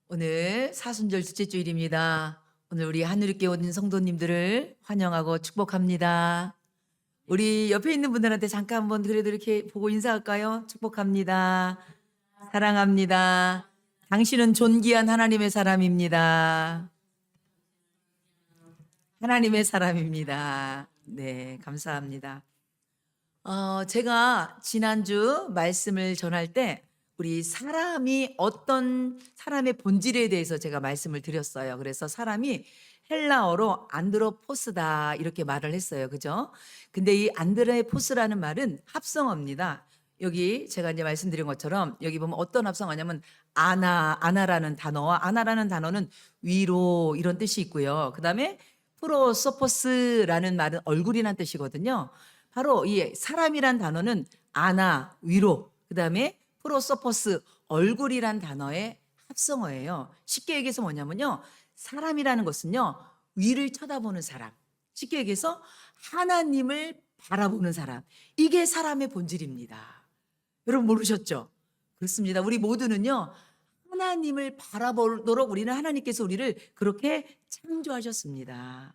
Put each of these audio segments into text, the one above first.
오늘 사순절 둘째 주일입니다. 오늘 우리 하늘께 오는 성도님들을 환영하고 축복합니다. 우리 옆에 있는 분들한테 잠깐 한번 그래도 이렇게 보고 인사할까요? 축복합니다. 사랑합니다. 당신은 존귀한 하나님의 사람입니다. 하나님의 사람입니다. 네, 감사합니다. 제가 지난주 말씀을 전할 때 우리 사람이 어떤 사람의 본질에 대해서 제가 말씀을 드렸어요. 그래서 사람이 헬라어로 안드로포스다 이렇게 말을 했어요. 그죠? 근데 이 안드레포스라는 말은 합성어입니다. 여기 제가 이제 말씀드린 것처럼 여기 보면 어떤 합성어냐면 아나라는 단어와 아나라는 단어는 위로 이런 뜻이 있고요. 그다음에 프로소포스라는 말은 얼굴이란 뜻이거든요. 바로 이 사람이란 단어는 아나 위로 그다음에 프로소포스 얼굴이란 단어의 합성어예요. 쉽게 얘기해서 뭐냐면요. 사람이라는 것은요. 위를 쳐다보는 사람. 쉽게 얘기해서 하나님을 바라보는 사람. 이게 사람의 본질입니다. 여러분 모르셨죠? 그렇습니다. 우리 모두는요. 하나님을 바라보도록 우리는 하나님께서 우리를 그렇게 창조하셨습니다.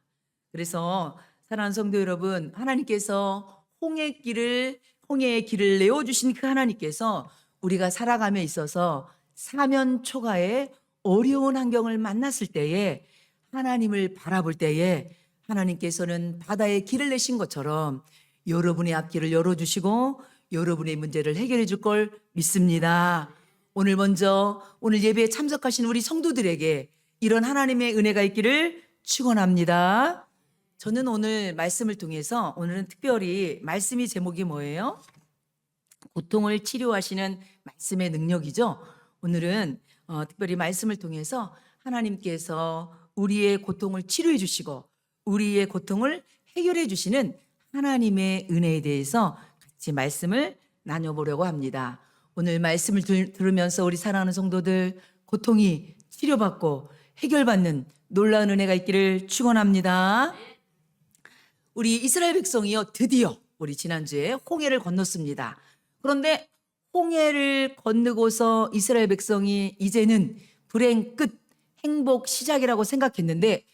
그래서 사랑하는 성도 여러분, 하나님께서 홍해의 길을 내어주신 그 하나님께서 우리가 살아감에 있어서 사면 초가에 어려운 환경을 만났을 때에 하나님을 바라볼 때에 하나님께서는 바다에 길을 내신 것처럼 여러분의 앞길을 열어주시고 여러분의 문제를 해결해 줄 걸 믿습니다. 오늘 먼저 오늘 예배에 참석하신 우리 성도들에게 이런 하나님의 은혜가 있기를 축원합니다. 저는 오늘 말씀을 통해서 오늘은 특별히 말씀이 제목이 뭐예요? 고통을 치료하시는 말씀의 능력이죠. 오늘은 특별히 말씀을 통해서 하나님께서 우리의 고통을 치료해 주시고 우리의 고통을 해결해 주시는 하나님의 은혜에 대해서 같이 말씀을 나눠보려고 합니다. 오늘 말씀을 들으면서 우리 사랑하는 성도들 고통이 치료받고 해결받는 놀라운 은혜가 있기를 축원합니다. 우리 이스라엘 백성이요 드디어 우리 지난주에 홍해를 건넜습니다. 그런데 홍해를 건너고서 이스라엘 백성이 이제는 불행 끝, 행복 시작이라고 생각했는데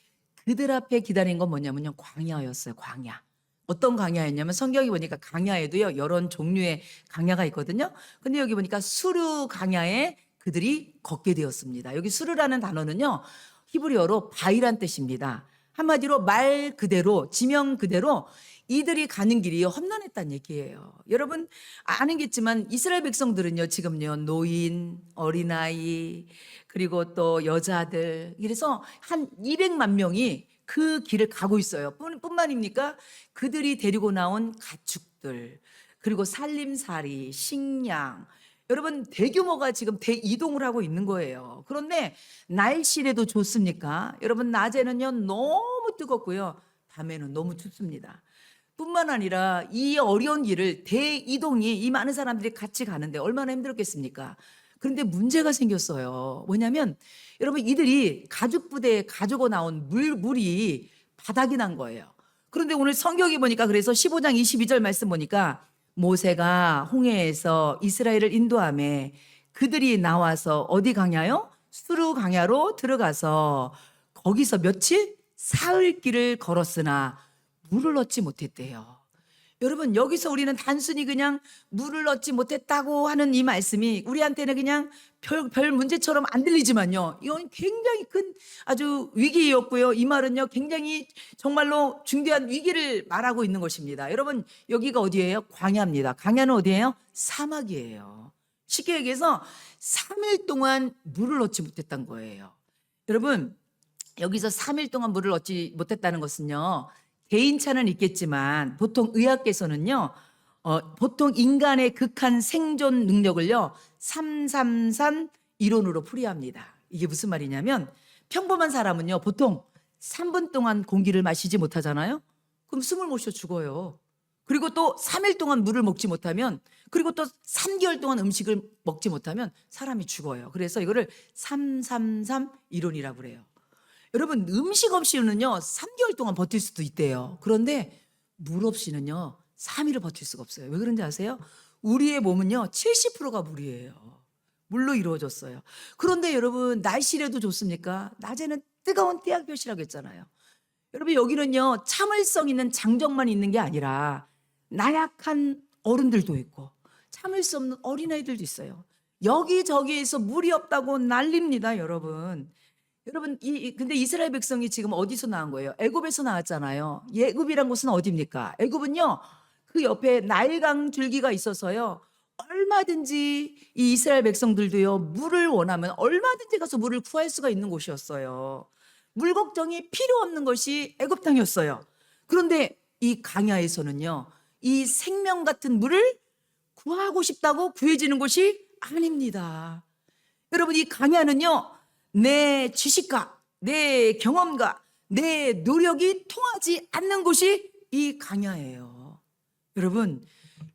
그들 앞에 기다린 건 뭐냐면요. 광야였어요. 광야. 어떤 광야였냐면 성경이 보니까 광야에도요. 여러 종류의 광야가 있거든요. 근데 여기 보니까 수르 광야에 그들이 걷게 되었습니다. 여기 수르라는 단어는요. 히브리어로 바위란 뜻입니다. 한마디로 말 그대로 지명 그대로 이들이 가는 길이 험난했다는 얘기예요. 여러분 아는겠지만 이스라엘 백성들은요 지금요 노인, 어린아이 그리고 또 여자들 이래서 한 200만 명이 그 길을 가고 있어요. 뿐만입니까? 그들이 데리고 나온 가축들 그리고 살림살이, 식량 여러분 대규모가 지금 대이동을 하고 있는 거예요. 그런데 날씨래도 좋습니까? 여러분 낮에는요 너무 뜨겁고요. 밤에는 너무 춥습니다. 뿐만 아니라 이 어려운 길을 대이동이 이 많은 사람들이 같이 가는데 얼마나 힘들었겠습니까? 그런데 문제가 생겼어요. 뭐냐면 여러분 이들이 가죽 부대에 가지고 나온 물이 바닥이 난 거예요. 그런데 오늘 성경이 보니까 그래서 15장 22절 말씀 보니까 모세가 홍해에서 이스라엘을 인도하며 그들이 나와서 어디 강야요? 수르 강야로 들어가서 거기서 며칠? 사흘 길을 걸었으나 물을 얻지 못했대요. 여러분 여기서 우리는 단순히 그냥 물을 얻지 못했다고 하는 이 말씀이 우리한테는 그냥 별 문제처럼 안 들리지만요. 이건 굉장히 큰 아주 위기였고요. 이 말은요 굉장히 정말로 중대한 위기를 말하고 있는 것입니다. 여러분 여기가 어디예요? 광야입니다. 광야는 어디예요? 사막이에요. 쉽게 얘기해서 3일 동안 물을 얻지 못했던 거예요. 여러분 여기서 3일 동안 물을 얻지 못했다는 것은요. 개인차는 있겠지만 보통 의학계에서는요. 보통 인간의 극한 생존 능력을요. 333 이론으로 풀이합니다. 이게 무슨 말이냐면 평범한 사람은요. 보통 3분 동안 공기를 마시지 못하잖아요. 그럼 숨을 못 쉬어 죽어요. 그리고 또 3일 동안 물을 먹지 못하면 그리고 또 3개월 동안 음식을 먹지 못하면 사람이 죽어요. 그래서 이거를 333 이론이라고 그래요. 여러분 음식 없이는요 3개월 동안 버틸 수도 있대요. 그런데 물 없이는요 3일을 버틸 수가 없어요. 왜 그런지 아세요? 우리의 몸은요 70%가 물이에요. 물로 이루어졌어요. 그런데 여러분 날씨래도 좋습니까? 낮에는 뜨거운 태양볕이라고 했잖아요. 여러분 여기는요 참을성 있는 장정만 있는 게 아니라 나약한 어른들도 있고 참을 수 없는 어린아이들도 있어요. 여기저기에서 물이 없다고 난립니다, 여러분. 여러분 근데 이스라엘 백성이 지금 어디서 나온 거예요? 애굽에서 나왔잖아요. 애굽이란 곳은 어디입니까? 애굽은요 그 옆에 나일강 줄기가 있어서요 얼마든지 이 이스라엘 백성들도요 물을 원하면 얼마든지 가서 물을 구할 수가 있는 곳이었어요. 물 걱정이 필요 없는 것이 애굽 땅이었어요. 그런데 이 광야에서는요 이 생명 같은 물을 구하고 싶다고 구해지는 곳이 아닙니다. 여러분 이 광야는요 내 지식과 내 경험과 내 노력이 통하지 않는 곳이 이 광야예요. 여러분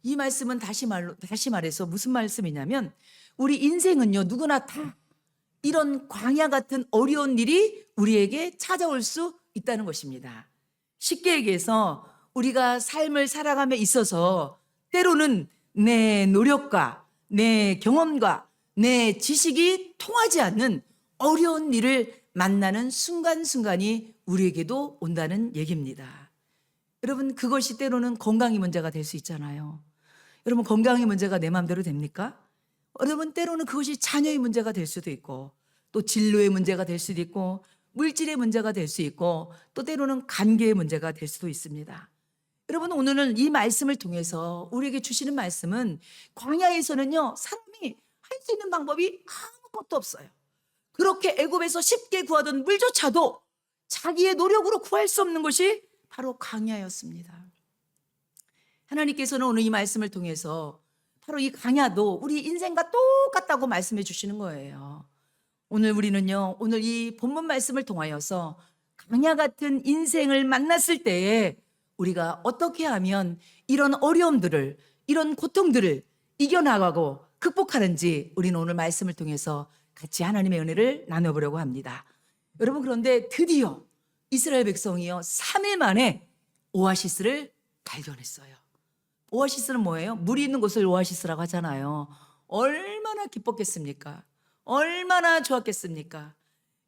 이 말씀은 다시 말해서 무슨 말씀이냐면 우리 인생은요 누구나 다 이런 광야 같은 어려운 일이 우리에게 찾아올 수 있다는 것입니다. 쉽게 얘기해서 우리가 삶을 살아감에 있어서 때로는 내 노력과 내 경험과 내 지식이 통하지 않는 어려운 일을 만나는 순간순간이 우리에게도 온다는 얘기입니다. 여러분 그것이 때로는 건강이 문제가 될 수 있잖아요. 여러분 건강의 문제가 내 마음대로 됩니까? 여러분 때로는 그것이 자녀의 문제가 될 수도 있고 또 진로의 문제가 될 수도 있고 물질의 문제가 될 수 있고 또 때로는 관계의 문제가 될 수도 있습니다. 여러분 오늘은 이 말씀을 통해서 우리에게 주시는 말씀은 광야에서는요 사람이 할 수 있는 방법이 아무것도 없어요. 그렇게 애굽에서 쉽게 구하던 물조차도 자기의 노력으로 구할 수 없는 것이 바로 광야였습니다. 하나님께서는 오늘 이 말씀을 통해서 바로 이 광야도 우리 인생과 똑같다고 말씀해 주시는 거예요. 오늘 우리는요 오늘 이 본문 말씀을 통하여서 광야 같은 인생을 만났을 때에 우리가 어떻게 하면 이런 어려움들을 이런 고통들을 이겨나가고 극복하는지 우리는 오늘 말씀을 통해서 같이 하나님의 은혜를 나눠보려고 합니다. 여러분 그런데 드디어 이스라엘 백성이요 3일 만에 오아시스를 발견했어요. 오아시스는 뭐예요? 물이 있는 곳을 오아시스라고 하잖아요. 얼마나 기뻤겠습니까? 얼마나 좋았겠습니까?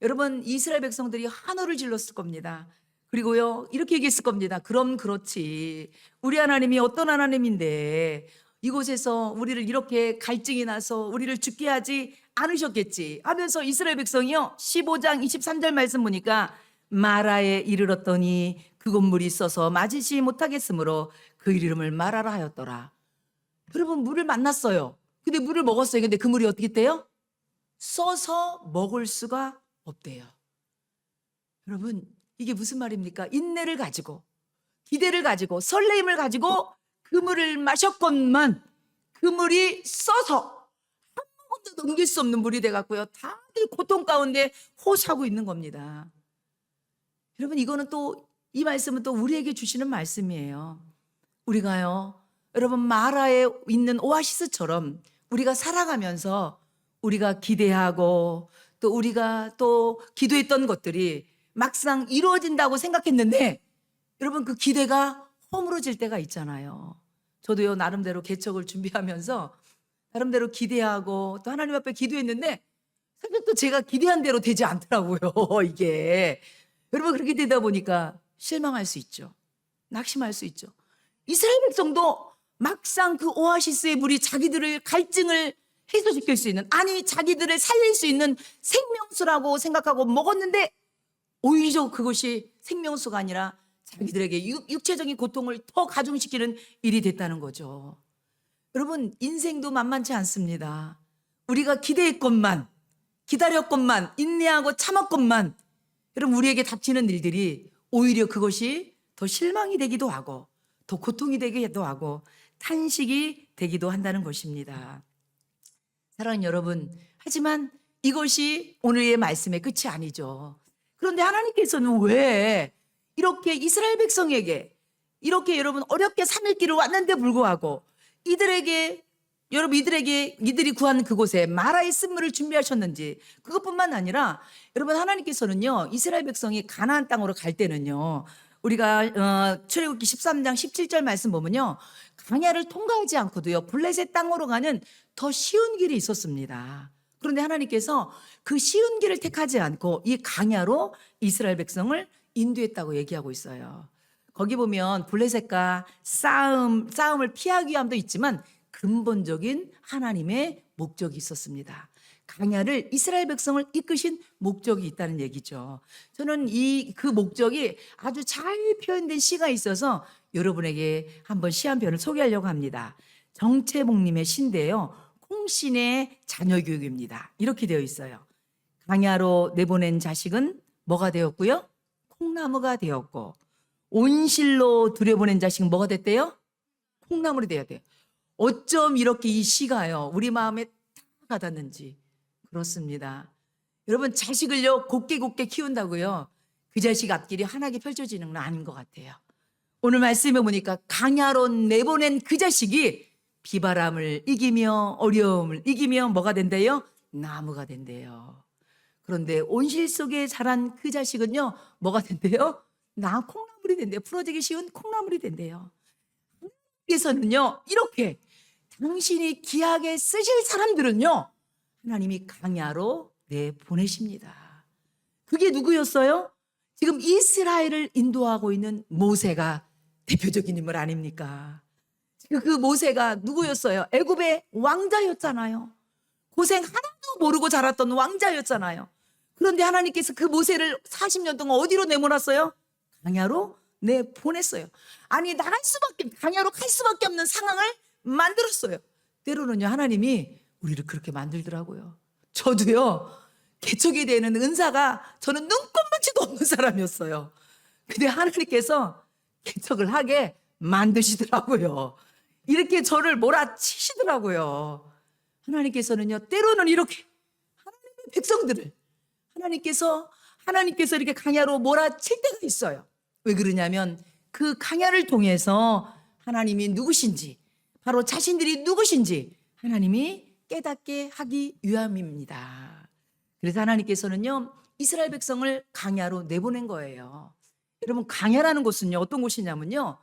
여러분 이스라엘 백성들이 한호를 질렀을 겁니다. 그리고요 이렇게 얘기했을 겁니다. 그럼 그렇지 우리 하나님이 어떤 하나님인데 이곳에서 우리를 이렇게 갈증이 나서 우리를 죽게 하지 않으셨겠지 하면서 이스라엘 백성이요 15장 23절 말씀 보니까 마라에 이르렀더니 그곳 물이 있어서 마시지 못하겠으므로 그 이름을 마라라 하였더라. 여러분 물을 만났어요. 근데 물을 먹었어요. 근데 그 물이 어떻게 돼요? 써서 먹을 수가 없대요. 여러분 이게 무슨 말입니까? 인내를 가지고 기대를 가지고 설레임을 가지고 그 물을 마셨건만 그 물이 써서 한 번도 넘길 수 없는 물이 돼갖고요 다들 고통 가운데 호소하고 있는 겁니다. 여러분 이거는 또 이 말씀은 또 우리에게 주시는 말씀이에요. 우리가요 여러분 마라에 있는 오아시스처럼 우리가 살아가면서 우리가 기대하고 또 우리가 또 기도했던 것들이 막상 이루어진다고 생각했는데 여러분 그 기대가 허물어질 때가 있잖아요. 저도요 나름대로 개척을 준비하면서 나름대로 기대하고 또 하나님 앞에 기도했는데 사실 또 제가 기대한 대로 되지 않더라고요. 이게 여러분 그렇게 되다 보니까 실망할 수 있죠. 낙심할 수 있죠. 이스라엘 백성도 막상 그 오아시스의 물이 자기들의 갈증을 해소시킬 수 있는 아니 자기들을 살릴 수 있는 생명수라고 생각하고 먹었는데 오히려 그것이 생명수가 아니라 자기들에게 육체적인 고통을 더 가중시키는 일이 됐다는 거죠. 여러분 인생도 만만치 않습니다. 우리가 기대했건만 기다렸건만 인내하고 참았건만 여러분 우리에게 닥치는 일들이 오히려 그것이 더 실망이 되기도 하고 더 고통이 되기도 하고 탄식이 되기도 한다는 것입니다. 사랑하는 여러분 하지만 이것이 오늘의 말씀의 끝이 아니죠. 그런데 하나님께서는 왜 이렇게 이스라엘 백성에게 이렇게 여러분 어렵게 3일 길을 왔는데 불구하고 이들이 구한 그곳에 마라의 쓴물을 준비하셨는지 그것뿐만 아니라 여러분 하나님께서는요 이스라엘 백성이 가나안 땅으로 갈 때는요 우리가 출애굽기 13장 17절 말씀 보면요 광야를 통과하지 않고도요 블레셋 땅으로 가는 더 쉬운 길이 있었습니다. 그런데 하나님께서 그 쉬운 길을 택하지 않고 이 강야로 이스라엘 백성을 인도했다고 얘기하고 있어요. 거기 보면 블레셋과 싸움을 피하기 위함도 있지만 근본적인 하나님의 목적이 있었습니다. 강야를 이스라엘 백성을 이끄신 목적이 있다는 얘기죠. 저는 그 목적이 아주 잘 표현된 시가 있어서 여러분에게 한번 시 한 편을 소개하려고 합니다. 정채복님의 시인데요. 콩신의 자녀 교육입니다. 이렇게 되어 있어요. 강야로 내보낸 자식은 뭐가 되었고요? 콩나무가 되었고, 온실로 들여보낸 자식은 뭐가 됐대요? 콩나물이 되어야 돼요. 어쩜 이렇게 이 시가요 우리 마음에 딱 와닿는지. 그렇습니다. 여러분, 자식을요 곱게 키운다고요 그 자식 앞길이 환하게 펼쳐지는 건 아닌 것 같아요. 오늘 말씀해 보니까 강야로 내보낸 그 자식이 비바람을 이기며 어려움을 이기며 뭐가 된대요? 나무가 된대요. 그런데 온실 속에 자란 그 자식은요 뭐가 된대요? 콩나물이 된대요. 풀어지기 쉬운 콩나물이 된대요. 하나님께서는요 이렇게 당신이 귀하게 쓰실 사람들은요 하나님이 강야로 내보내십니다. 그게 누구였어요? 지금 이스라엘을 인도하고 있는 모세가 대표적인 인물 아닙니까? 그 모세가 누구였어요? 애굽의 왕자였잖아요. 고생 하나도 모르고 자랐던 왕자였잖아요. 그런데 하나님께서 그 모세를 40년 동안 어디로 내보냈어요? 강야로 내보냈어요. 아니 강야로 갈 수밖에 없는 상황을 만들었어요. 때로는요 하나님이 우리를 그렇게 만들더라고요. 저도요 개척이 되는 은사가 저는 눈꼽만치도 없는 사람이었어요. 근데 하나님께서 개척을 하게 만드시더라고요. 이렇게 저를 몰아치시더라고요. 하나님께서는요 때로는 이렇게 하나님의 백성들을 하나님께서 이렇게 강야로 몰아칠 때가 있어요. 왜 그러냐면 그 강야를 통해서 하나님이 누구신지, 바로 자신들이 누구신지 하나님이 깨닫게 하기 위함입니다. 그래서 하나님께서는요 이스라엘 백성을 강야로 내보낸 거예요. 여러분, 강야라는 곳은요 어떤 곳이냐면요,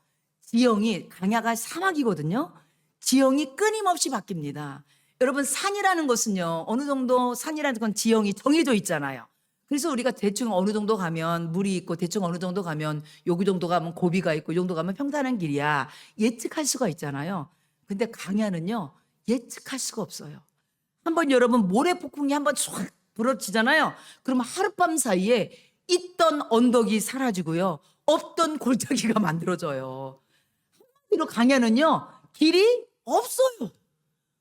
강야가 사막이거든요. 지형이 끊임없이 바뀝니다. 여러분, 산이라는 것은요 어느 정도, 산이라는 건 지형이 정해져 있잖아요. 그래서 우리가 대충 어느 정도 가면 물이 있고, 대충 어느 정도 가면 여기 정도 가면 고비가 있고, 이 정도 가면 평탄한 길이야, 예측할 수가 있잖아요. 근데 강야는요 예측할 수가 없어요. 한번 여러분 모래폭풍이 한번 쫙 불어치잖아요. 그러면 하룻밤 사이에 있던 언덕이 사라지고요 없던 골짜기가 만들어져요. 한마디로 강야는요 길이 없어요.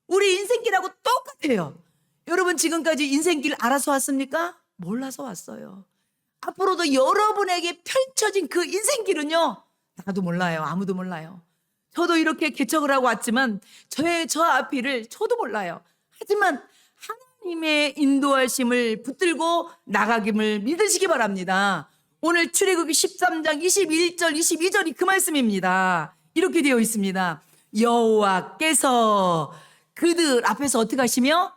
우리 인생길하고 똑같아요. 여러분, 지금까지 인생길 알아서 왔습니까? 몰라서 왔어요. 앞으로도 여러분에게 펼쳐진 그 인생길은요 나도 몰라요. 아무도 몰라요. 저도 이렇게 개척을 하고 왔지만 저 앞길을 저도 몰라요. 하지만 하나님의 인도하심을 붙들고 나가김을 믿으시기 바랍니다. 오늘 출애굽기 13장 21절 22절이 그 말씀입니다. 이렇게 되어 있습니다. 여호와께서 그들 앞에서 어떻게 가시며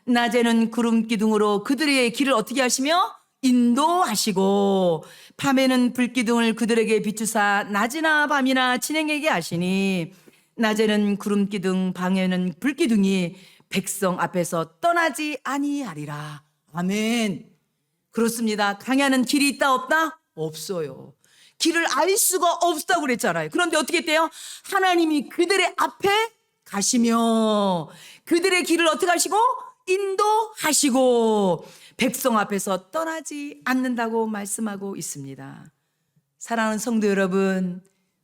낮에는 구름 기둥으로 그들의 길을 어떻게 하시며 인도하시고 밤에는 불기둥을 그들에게 비추사 낮이나 밤이나 진행하게 하시니 낮에는 구름 기둥 밤에는 불기둥이 백성 앞에서 떠나지 아니하리라. 아멘. 그렇습니다. 강야는 길이 있다 없다? 없어요. 길을 알 수가 없다고 그랬잖아요. 그런데 어떻게 했대요? 하나님이 그들의 앞에 가시며 그들의 길을 어떻게 하시고 인도하시고 백성 앞에서 떠나지 않는다고 말씀하고 있습니다. 사랑하는 성도 여러분,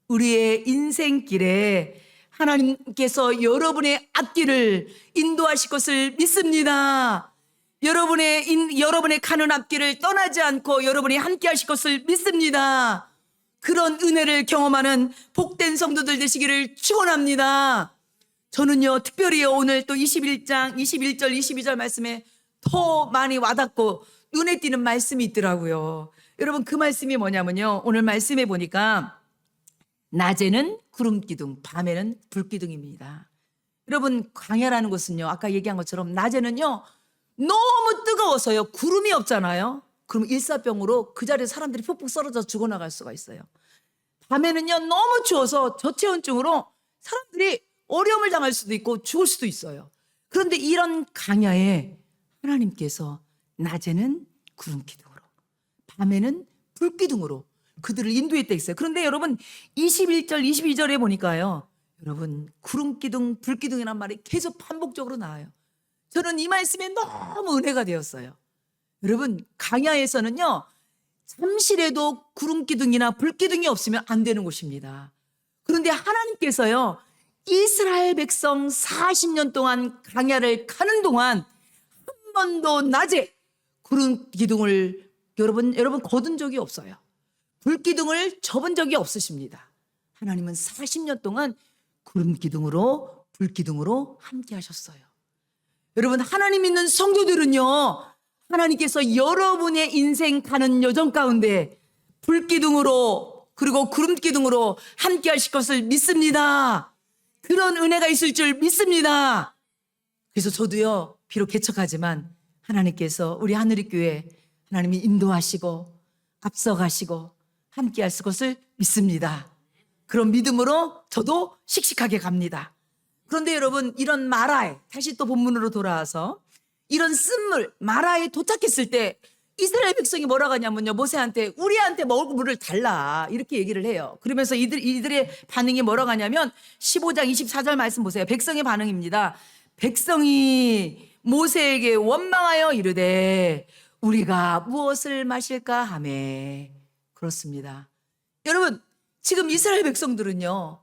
우리의 인생길에 하나님께서 여러분의 앞길을 인도하실 것을 믿습니다. 여러분의 가는 앞길을 떠나지 않고 여러분이 함께 하실 것을 믿습니다. 그런 은혜를 경험하는 복된 성도들 되시기를 축원합니다. 저는요 특별히 오늘 또 21장 21절 22절 말씀에 더 많이 와닿고 눈에 띄는 말씀이 있더라고요. 여러분, 그 말씀이 뭐냐면요, 오늘 말씀해 보니까 낮에는 구름기둥, 밤에는 불기둥입니다. 여러분, 강야라는 것은요 아까 얘기한 것처럼 낮에는요 너무 뜨거워서요 구름이 없잖아요. 그럼 일사병으로 그 자리에 사람들이 폭풍 썰어져 죽어나갈 수가 있어요. 밤에는요 너무 추워서 저체온증으로 사람들이 어려움을 당할 수도 있고 죽을 수도 있어요. 그런데 이런 강야에 하나님께서 낮에는 구름 기둥으로, 밤에는 불 기둥으로 그들을 인도했다 했어요. 그런데 여러분 21절 22절에 보니까요, 여러분 구름 기둥 불 기둥이란 말이 계속 반복적으로 나와요. 저는 이 말씀에 너무 은혜가 되었어요. 여러분 강야에서는요, 잠시라도 구름 기둥이나 불 기둥이 없으면 안 되는 곳입니다. 그런데 하나님께서요, 이스라엘 백성 40년 동안 강야를 가는 동안 한 번도 낮에 구름 기둥을 여러분 거둔 적이 없어요. 불 기둥을 접은 적이 없으십니다. 하나님은 40년 동안 구름 기둥으로 불 기둥으로 함께 하셨어요. 여러분 하나님 믿는 성도들은요, 하나님께서 여러분의 인생 가는 여정 가운데 불 기둥으로 그리고 구름 기둥으로 함께 하실 것을 믿습니다. 그런 은혜가 있을 줄 믿습니다. 그래서 저도요, 비록 개척하지만 하나님께서 우리 하늘의 교회 하나님이 인도하시고 앞서가시고 함께 하실 것을 믿습니다. 그런 믿음으로 저도 씩씩하게 갑니다. 그런데 여러분 이런 마라에, 다시 또 본문으로 돌아와서 이런 쓴물 마라에 도착했을 때 이스라엘 백성이 뭐라고 하냐면요, 모세한테 우리한테 먹을 물을 달라 이렇게 얘기를 해요. 그러면서 이들의 반응이 뭐라고 하냐면 15장 24절 말씀 보세요. 백성의 반응입니다. 백성이 모세에게 원망하여 이르되 우리가 무엇을 마실까 하매. 그렇습니다. 여러분 지금 이스라엘 백성들은요,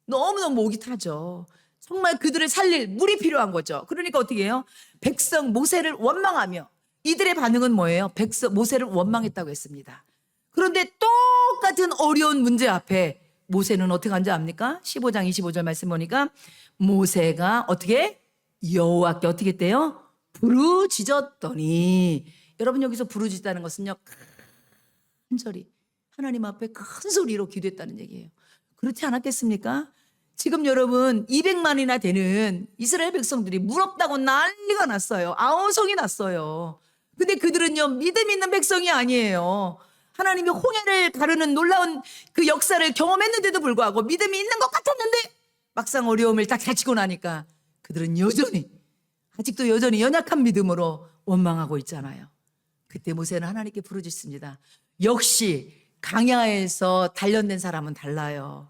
너무너무 목이 타죠. 정말 그들을 살릴 물이 필요한 거죠. 그러니까 어떻게 해요? 백성 모세를 원망하며, 이들의 반응은 뭐예요? 모세를 원망했다고 했습니다. 그런데 똑같은 어려운 문제 앞에 모세는 어떻게 한지 압니까? 15장 25절 말씀 보니까 모세가 어떻게? 여호와께 어떻게 했대요? 부르짖었더니. 여러분 여기서 부르짖다는 것은요, 큰 소리, 하나님 앞에 큰 소리로 기도했다는 얘기예요. 그렇지 않았겠습니까? 지금 여러분 200만이나 되는 이스라엘 백성들이 물 없다고 난리가 났어요. 아우성이 났어요. 근데 그들은요, 믿음 있는 백성이 아니에요. 하나님이 홍해를 가르는 놀라운 그 역사를 경험했는데도 불구하고 믿음이 있는 것 같았는데 막상 어려움을 다 가지고 나니까 그들은 아직도 여전히 연약한 믿음으로 원망하고 있잖아요. 그때 모세는 하나님께 부르짖습니다. 역시 강야에서 단련된 사람은 달라요.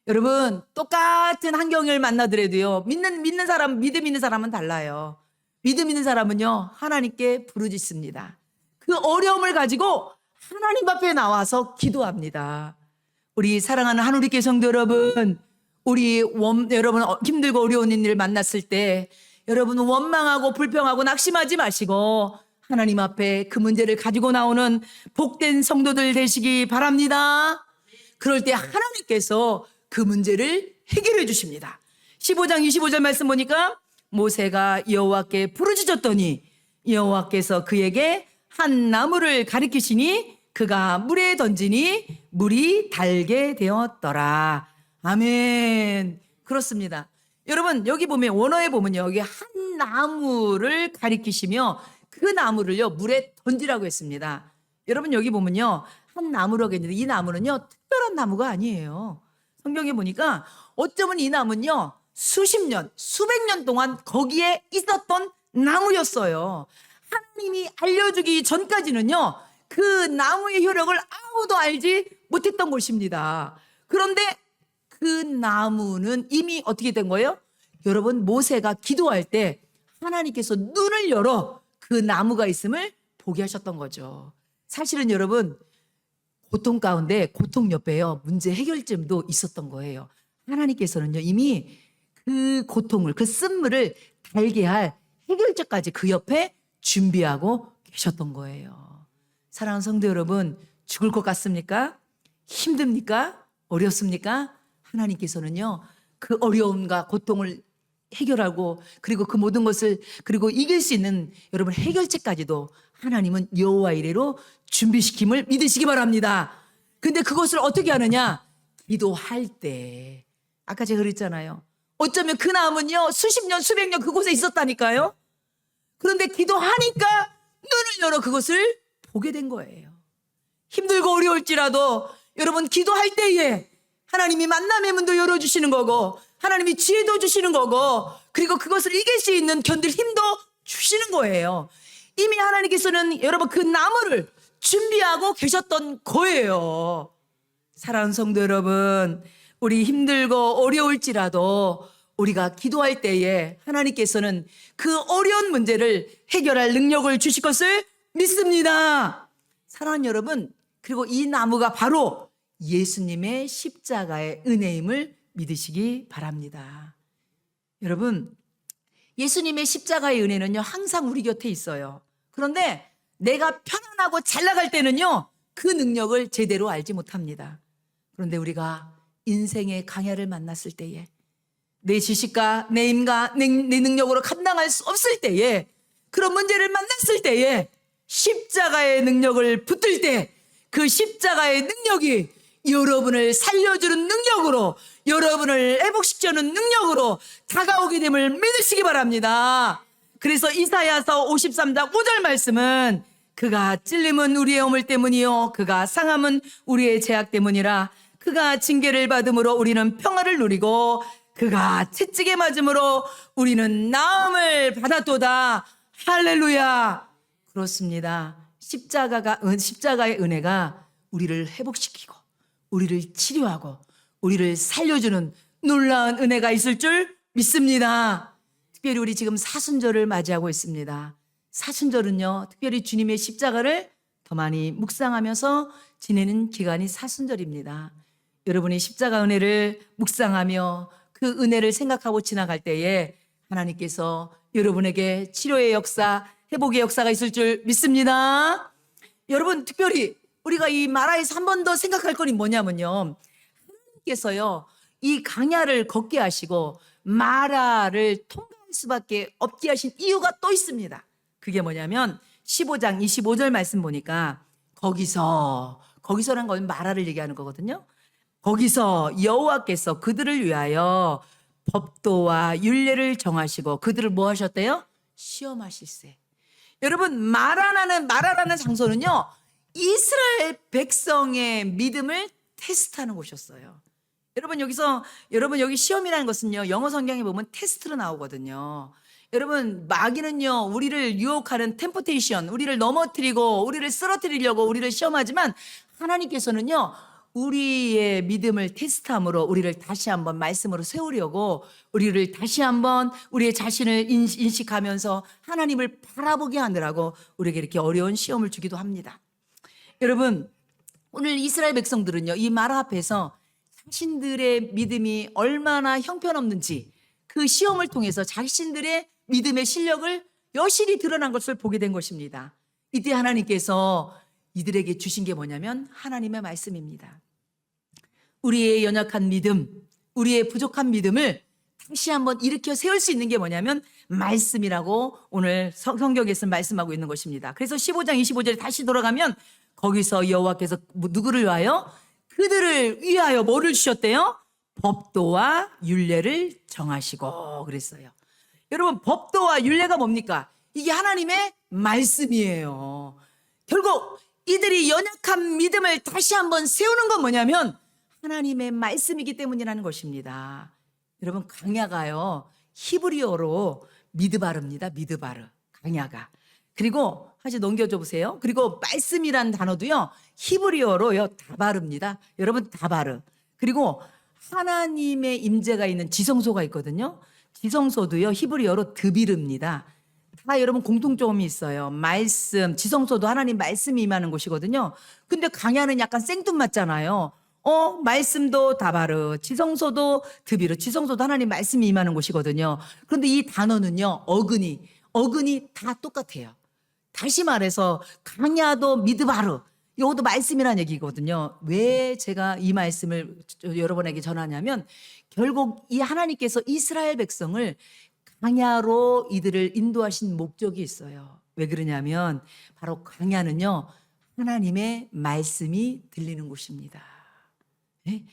여러분 똑같은 환경을 만나더라도요, 믿는 사람, 믿음 있는 사람은 달라요. 믿음 있는 사람은요, 하나님께 부르짖습니다. 그 어려움을 가지고 하나님 앞에 나와서 기도합니다. 우리 사랑하는 하늘의 성도 여러분, 여러분 힘들고 어려운 일을 만났을 때 여러분 원망하고 불평하고 낙심하지 마시고 하나님 앞에 그 문제를 가지고 나오는 복된 성도들 되시기 바랍니다. 그럴 때 하나님께서 그 문제를 해결해 주십니다. 15장 25절 말씀 보니까 모세가 여호와께 부르짖었더니 여호와께서 그에게 한 나무를 가리키시니 그가 물에 던지니 물이 달게 되었더라. 아멘. 그렇습니다. 여러분 여기 보면 원어에 보면요, 여기 한 나무를 가리키시며 그 나무를요 물에 던지라고 했습니다. 여러분 여기 보면요, 한 나무라고 했는데 이 나무는요 특별한 나무가 아니에요. 성경에 보니까 어쩌면 이 나무는요 수십 년, 수백 년 동안 거기에 있었던 나무였어요. 하나님이 알려주기 전까지는요 그 나무의 효력을 아무도 알지 못했던 것입니다. 그런데 그 나무는 이미 어떻게 된 거예요? 여러분 모세가 기도할 때 하나님께서 눈을 열어 그 나무가 있음을 보게 하셨던 거죠. 사실은 여러분 고통 가운데 고통 옆에요 문제 해결점도 있었던 거예요. 하나님께서는요 이미 그 고통을, 그 쓴물을 달게 할 해결책까지 그 옆에 준비하고 계셨던 거예요. 사랑하는 성도 여러분, 죽을 것 같습니까? 힘듭니까? 어렵습니까? 하나님께서는요 그 어려움과 고통을 해결하고 그리고 그 모든 것을 그리고 이길 수 있는 여러분 해결책까지도 하나님은 여호와 이레로 준비시킴을 믿으시기 바랍니다. 근데 그것을 어떻게 하느냐? 기도할 때. 아까 제가 그랬잖아요. 어쩌면 그 나무는요 수십 년 수백 년 그곳에 있었다니까요. 그런데 기도하니까 눈을 열어 그것을 보게 된 거예요. 힘들고 어려울지라도 여러분 기도할 때에 하나님이 만남의 문도 열어주시는 거고 하나님이 지혜도 주시는 거고, 그리고 그것을 이길 수 있는 견딜 힘도 주시는 거예요. 이미 하나님께서는 여러분 그 나무를 준비하고 계셨던 거예요. 사랑하는 성도 여러분, 우리 힘들고 어려울지라도 우리가 기도할 때에 하나님께서는 그 어려운 문제를 해결할 능력을 주실 것을 믿습니다. 사랑하는 여러분, 그리고 이 나무가 바로 예수님의 십자가의 은혜임을 믿으시기 바랍니다. 여러분, 예수님의 십자가의 은혜는요, 항상 우리 곁에 있어요. 그런데 내가 편안하고 잘 나갈 때는요, 그 능력을 제대로 알지 못합니다. 그런데 우리가 인생의 강야를 만났을 때에, 내 지식과 내 힘과 내 능력으로 감당할 수 없을 때에, 그런 문제를 만났을 때에 십자가의 능력을 붙들 때, 그 십자가의 능력이 여러분을 살려주는 능력으로, 여러분을 회복시켜주는 능력으로 다가오게 됨을 믿으시기 바랍니다. 그래서 이사야서 53장 5절 말씀은, 그가 찔림은 우리의 허물 때문이요 그가 상함은 우리의 죄악 때문이라. 그가 징계를 받음으로 우리는 평화를 누리고 그가 채찍에 맞음으로 우리는 나음을 받았도다. 할렐루야. 그렇습니다. 십자가의 은혜가 우리를 회복시키고 우리를 치료하고 우리를 살려주는 놀라운 은혜가 있을 줄 믿습니다. 특별히 우리 지금 사순절을 맞이하고 있습니다. 사순절은요, 특별히 주님의 십자가를 더 많이 묵상하면서 지내는 기간이 사순절입니다. 여러분이 십자가 은혜를 묵상하며 그 은혜를 생각하고 지나갈 때에 하나님께서 여러분에게 치료의 역사, 회복의 역사가 있을 줄 믿습니다. 여러분, 특별히 우리가 이 마라에서 한 번 더 생각할 건이 뭐냐면요, 하나님께서요 이 강야를 걷게 하시고 마라를 통과할 수밖에 없게 하신 이유가 또 있습니다. 그게 뭐냐면 15장 25절 말씀 보니까, 거기서란 건 마라를 얘기하는 거거든요. 거기서 여호와께서 그들을 위하여 법도와 율례를 정하시고 그들을 뭐 하셨대요? 시험하실세. 여러분, 마라라는 장소는요, 이스라엘 백성의 믿음을 테스트하는 곳이었어요. 여러분 여기 시험이라는 것은요, 영어 성경에 보면 테스트로 나오거든요. 여러분, 마귀는요 우리를 유혹하는 템포테이션, 우리를 넘어뜨리고 우리를 쓰러뜨리려고 우리를 시험하지만, 하나님께서는요 우리의 믿음을 테스트함으로 우리를 다시 한번 말씀으로 세우려고, 우리를 다시 한번 우리의 자신을 인식하면서 하나님을 바라보게 하느라고 우리에게 이렇게 어려운 시험을 주기도 합니다. 여러분, 오늘 이스라엘 백성들은요 이 마라 앞에서 자신들의 믿음이 얼마나 형편없는지, 그 시험을 통해서 자신들의 믿음의 실력을 여실히 드러난 것을 보게 된 것입니다. 이때 하나님께서 이들에게 주신 게 뭐냐면 하나님의 말씀입니다. 우리의 연약한 믿음, 우리의 부족한 믿음을 다시 한번 일으켜 세울 수 있는 게 뭐냐면 말씀이라고 오늘 성경에서 말씀하고 있는 것입니다. 그래서 15장 25절에 다시 돌아가면, 거기서 여호와께서 누구를 위하여? 그들을 위하여 뭐를 주셨대요? 법도와 율례를 정하시고 그랬어요. 여러분, 법도와 율례가 뭡니까? 이게 하나님의 말씀이에요. 결국 이들이 연약한 믿음을 다시 한번 세우는 건 뭐냐면 하나님의 말씀이기 때문이라는 것입니다. 여러분, 강야가요 히브리어로 미드바르입니다. 미드바르, 강야가. 그리고 다시 넘겨줘 보세요. 그리고 말씀이란 단어도요 히브리어로요 다바르입니다. 여러분, 다바르. 그리고 하나님의 임재가 있는 지성소가 있거든요. 지성소도요 히브리어로 드비르입니다. 다 여러분 공통점이 있어요. 말씀, 지성소도 하나님 말씀이 임하는 곳이거든요. 근데 강야는 약간 생뚱맞잖아요. 말씀도 다바르, 지성소도 드비르, 지성소도 하나님 말씀이 임하는 곳이거든요. 그런데 이 단어는요 어근이 다 똑같아요. 다시 말해서 강야도 미드바르, 이것도 말씀이라는 얘기거든요. 왜 제가 이 말씀을 여러분에게 전하냐면, 결국 이 하나님께서 이스라엘 백성을 강야로 이들을 인도하신 목적이 있어요. 왜 그러냐면 바로 강야는요 하나님의 말씀이 들리는 곳입니다. 네?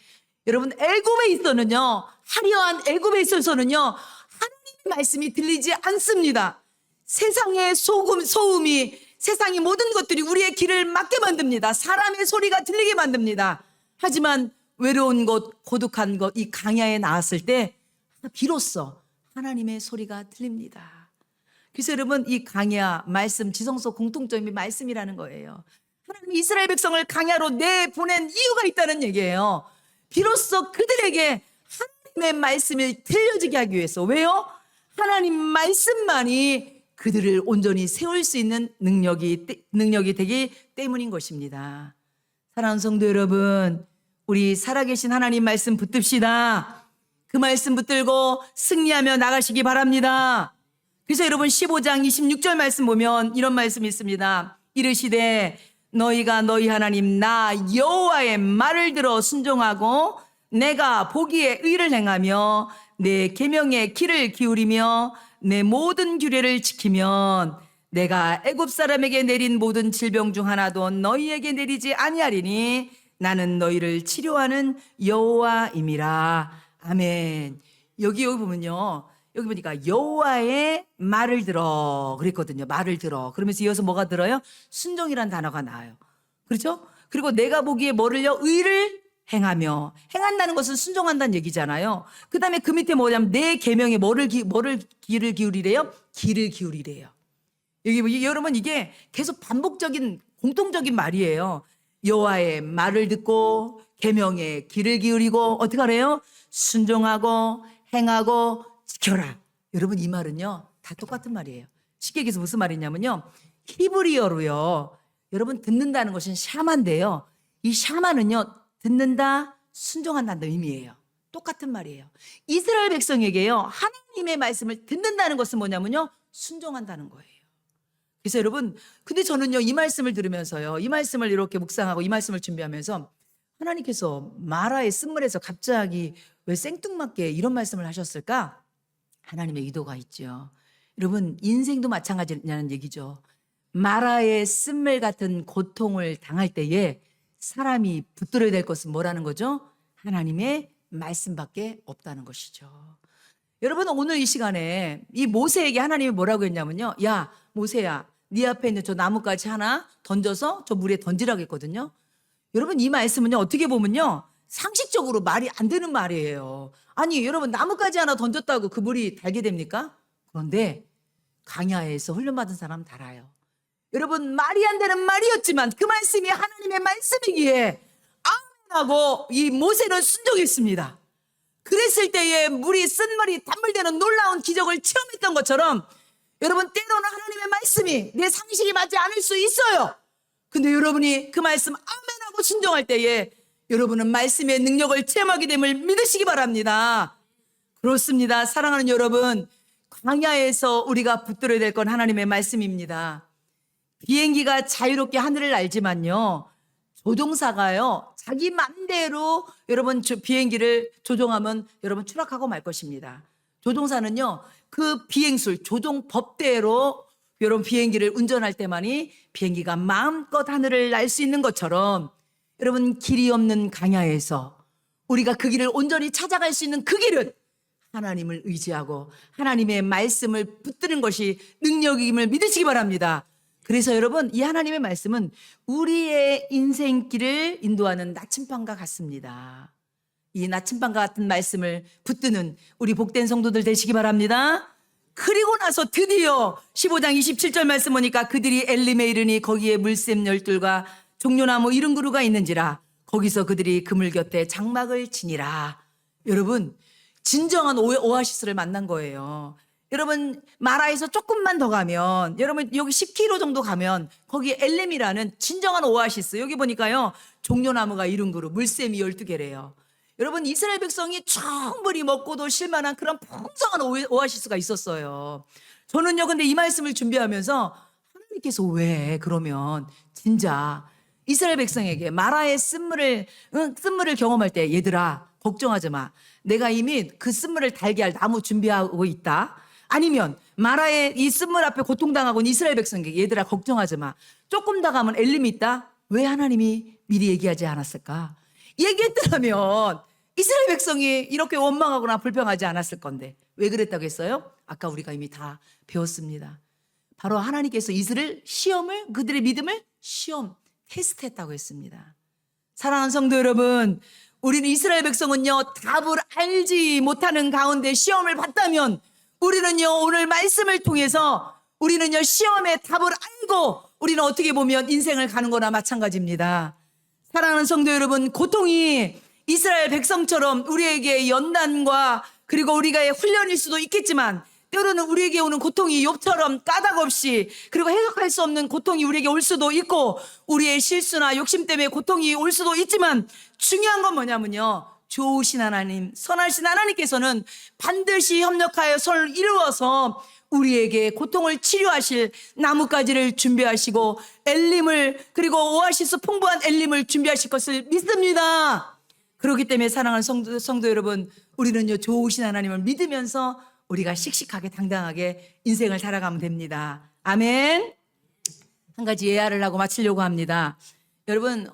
여러분, 애굽에 있어는요, 화려한 애굽에 있어서는요 하나님의 말씀이 들리지 않습니다. 세상의 소음이, 세상의 모든 것들이 우리의 길을 막게 만듭니다. 사람의 소리가 들리게 만듭니다. 하지만 외로운 곳, 고독한 곳, 이 강야에 나왔을 때 비로소 하나님의 소리가 들립니다. 그래서 여러분, 이 강야 말씀 지성소 공통점이 말씀이라는 거예요. 하나님이 이스라엘 백성을 강야로 내보낸 이유가 있다는 얘기예요. 비로소 그들에게 하나님의 말씀이 들려지게 하기 위해서. 왜요? 하나님 말씀만이 그들을 온전히 세울 수 있는 능력이 되기 때문인 것입니다. 사랑하는 성도 여러분, 우리 살아계신 하나님 말씀 붙듭시다. 그 말씀 붙들고 승리하며 나가시기 바랍니다. 그래서 여러분 15장 26절 말씀 보면 이런 말씀이 있습니다. 이르시되 너희가 너희 하나님 나 여호와의 말을 들어 순종하고 내가 보기에 의를 행하며 내 계명에 귀를 기울이며 내 모든 규례를 지키면 내가 애굽 사람에게 내린 모든 질병 중 하나도 너희에게 내리지 아니하리니 나는 너희를 치료하는 여호와임이라. 아멘. 여기 보면요, 여기 보니까 여호와의 말을 들어 그랬거든요. 말을 들어. 그러면서 이어서 뭐가 들어요? 순종이란 단어가 나와요. 그렇죠? 그리고 내가 보기에 뭐를요? 의를 행하며. 행한다는 것은 순종한다는 얘기잖아요. 그 다음에 그 밑에 뭐냐면 내 계명에 뭐를 귀를 기울이래요? 귀를 기울이래요. 여기 여러분, 이게 계속 반복적인 공통적인 말이에요. 여호와의 말을 듣고 계명에 귀를 기울이고 어떻게 하래요? 순종하고 행하고 지켜라. 여러분, 이 말은요 다 똑같은 말이에요. 쉽게 얘기해서 무슨 말이냐면요, 히브리어로요, 여러분 듣는다는 것은 샤마인데요, 이 샤마는요 듣는다, 순종한다는 의미예요. 똑같은 말이에요. 이스라엘 백성에게요 하나님의 말씀을 듣는다는 것은 뭐냐면요, 순종한다는 거예요. 그래서 여러분, 근데 저는요 이 말씀을 들으면서요, 이 말씀을 이렇게 묵상하고 이 말씀을 준비하면서 하나님께서 마라의 쓴물에서 갑자기 왜 생뚱맞게 이런 말씀을 하셨을까? 하나님의 의도가 있죠. 여러분, 인생도 마찬가지냐는 얘기죠. 마라의 쓴물 같은 고통을 당할 때에 사람이 붙들어야 될 것은 뭐라는 거죠? 하나님의 말씀밖에 없다는 것이죠. 여러분, 오늘 이 시간에 이 모세에게 하나님이 뭐라고 했냐면요, 야 모세야, 네 앞에 있는 저 나뭇가지 하나 던져서 저 물에 던지라고 했거든요. 여러분, 이 말씀은요 어떻게 보면요 상식적으로 말이 안 되는 말이에요. 아니 여러분, 나뭇가지 하나 던졌다고 그 물이 달게 됩니까? 그런데 강야에서 훈련받은 사람 다 알아요. 여러분, 말이 안 되는 말이었지만 그 말씀이 하나님의 말씀이기에 아멘하고 이 모세는 순종했습니다. 그랬을 때에 물이 쓴물이 단물되는 놀라운 기적을 체험했던 것처럼 여러분, 때로는 하나님의 말씀이 내 상식이 맞지 않을 수 있어요. 근데 여러분이 그 말씀 아멘하고 순종할 때에 여러분은 말씀의 능력을 체험하게 됨을 믿으시기 바랍니다. 그렇습니다. 사랑하는 여러분, 광야에서 우리가 붙들어야 될 건 하나님의 말씀입니다. 비행기가 자유롭게 하늘을 날지만요, 조종사가요 자기 맘대로 여러분 비행기를 조종하면 여러분 추락하고 말 것입니다. 조종사는요 그 비행술 조종 법대로 여러분 비행기를 운전할 때만이 비행기가 마음껏 하늘을 날 수 있는 것처럼 여러분, 길이 없는 강야에서 우리가 그 길을 온전히 찾아갈 수 있는 그 길은 하나님을 의지하고 하나님의 말씀을 붙드는 것이 능력임을 믿으시기 바랍니다. 그래서 여러분, 이 하나님의 말씀은 우리의 인생길을 인도하는 나침반과 같습니다. 이 나침반과 같은 말씀을 붙드는 우리 복된 성도들 되시기 바랍니다. 그리고 나서 드디어 15장 27절 말씀 보니까 그들이 엘림에 이르니 거기에 물샘 열둘과 종려나무 이른 그루가 있는지라 거기서 그들이 그물 곁에 장막을 치니라. 여러분, 진정한 오아시스를 만난 거예요. 여러분, 마라에서 조금만 더 가면, 여러분 여기 10km 정도 가면 거기 엘렘이라는 진정한 오아시스, 여기 보니까요 종려나무가 이른 그루, 물샘이 12개래요. 여러분, 이스라엘 백성이 충분히 먹고도 쉴만한 그런 풍성한 오아시스가 있었어요. 저는요 근데 이 말씀을 준비하면서 하나님께서 왜 그러면 진짜 이스라엘 백성에게 마라의 쓴물을 경험할 때 얘들아 걱정하지 마, 내가 이미 그 쓴물을 달게 할 나무 준비하고 있다. 아니면 마라의 이 쓴물 앞에 고통당하고 있는 이스라엘 백성에게 얘들아 걱정하지 마, 조금 더 가면 엘림이 있다. 왜 하나님이 미리 얘기하지 않았을까? 얘기했더라면 이스라엘 백성이 이렇게 원망하거나 불평하지 않았을 건데 왜 그랬다고 했어요? 아까 우리가 이미 다 배웠습니다. 바로 하나님께서 이스라엘 시험을, 그들의 믿음을 시험 테스트했다고 했습니다. 사랑하는 성도 여러분, 우리는 이스라엘 백성은요, 답을 알지 못하는 가운데 시험을 봤다면 우리는요, 오늘 말씀을 통해서 우리는요, 시험의 답을 알고 우리는 어떻게 보면 인생을 가는 거나 마찬가지입니다. 사랑하는 성도 여러분, 고통이 이스라엘 백성처럼 우리에게 연단과 그리고 우리가의 훈련일 수도 있겠지만 때로는 우리에게 오는 고통이 욥처럼 까닭 없이 그리고 해석할 수 없는 고통이 우리에게 올 수도 있고 우리의 실수나 욕심 때문에 고통이 올 수도 있지만 중요한 건 뭐냐면요, 좋으신 하나님, 선하신 하나님께서는 반드시 협력하여 선을 이루어서 우리에게 고통을 치료하실 나뭇가지를 준비하시고 엘림을, 그리고 오아시스 풍부한 엘림을 준비하실 것을 믿습니다. 그렇기 때문에 사랑하는 성도 여러분, 우리는요, 좋으신 하나님을 믿으면서 우리가 씩씩하게 당당하게 인생을 살아가면 됩니다. 아멘. 한 가지 예화를 하고 마치려고 합니다. 여러분,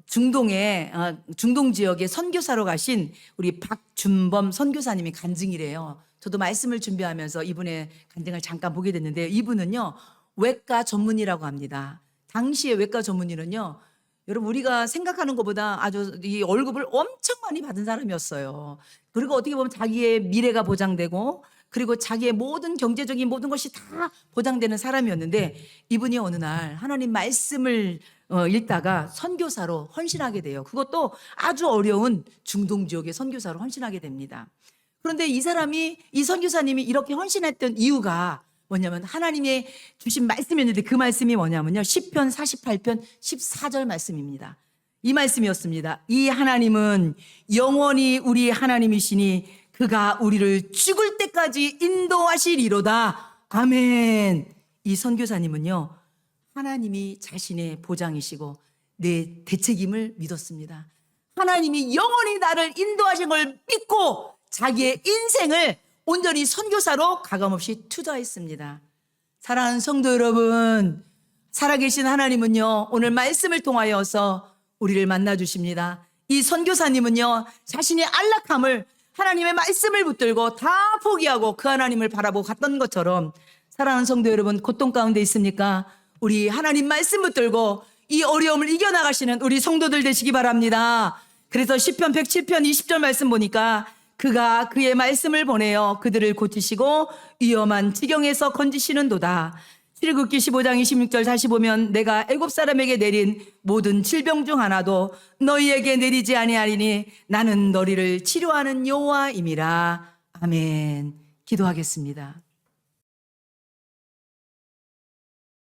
중동 지역에 선교사로 가신 우리 박준범 선교사님이 간증이래요. 저도 말씀을 준비하면서 이분의 간증을 잠깐 보게 됐는데, 이분은요, 외과 전문의라고 합니다. 당시의 외과 전문의는요, 여러분, 우리가 생각하는 것보다 아주 이 월급을 엄청 많이 받은 사람이었어요. 그리고 어떻게 보면 자기의 미래가 보장되고 그리고 자기의 모든 경제적인 모든 것이 다 보장되는 사람이었는데, 이분이 어느 날 하나님 말씀을 읽다가 선교사로 헌신하게 돼요. 그것도 아주 어려운 중동 지역의 선교사로 헌신하게 됩니다. 그런데 이 선교사님이 이렇게 헌신했던 이유가 뭐냐면 하나님의 주신 말씀이었는데, 그 말씀이 뭐냐면요, 시편 48편 14절 말씀입니다. 이 말씀이었습니다. 이 하나님은 영원히 우리 하나님이시니 그가 우리를 죽을 때까지 인도하시리로다. 아멘. 이 선교사님은요, 하나님이 자신의 보장이시고 내 대책임을 믿었습니다. 하나님이 영원히 나를 인도하신 걸 믿고 자기의 인생을 온전히 선교사로 가감없이 투자했습니다. 사랑하는 성도 여러분, 살아계신 하나님은요, 오늘 말씀을 통하여서 우리를 만나주십니다. 이 선교사님은요, 자신의 안락함을 하나님의 말씀을 붙들고 다 포기하고 그 하나님을 바라보고 갔던 것처럼, 사랑하는 성도 여러분, 고통 가운데 있습니까? 우리 하나님 말씀 붙들고 이 어려움을 이겨나가시는 우리 성도들 되시기 바랍니다. 그래서 시편 107편 20절 말씀 보니까 그가 그의 말씀을 보내어 그들을 고치시고 위험한 지경에서 건지시는도다. 출애굽기 15장 26절 다시 보면 내가 애굽 사람에게 내린 모든 질병 중 하나도 너희에게 내리지 아니하리니 나는 너희를 치료하는 여호와임이라. 아멘. 기도하겠습니다.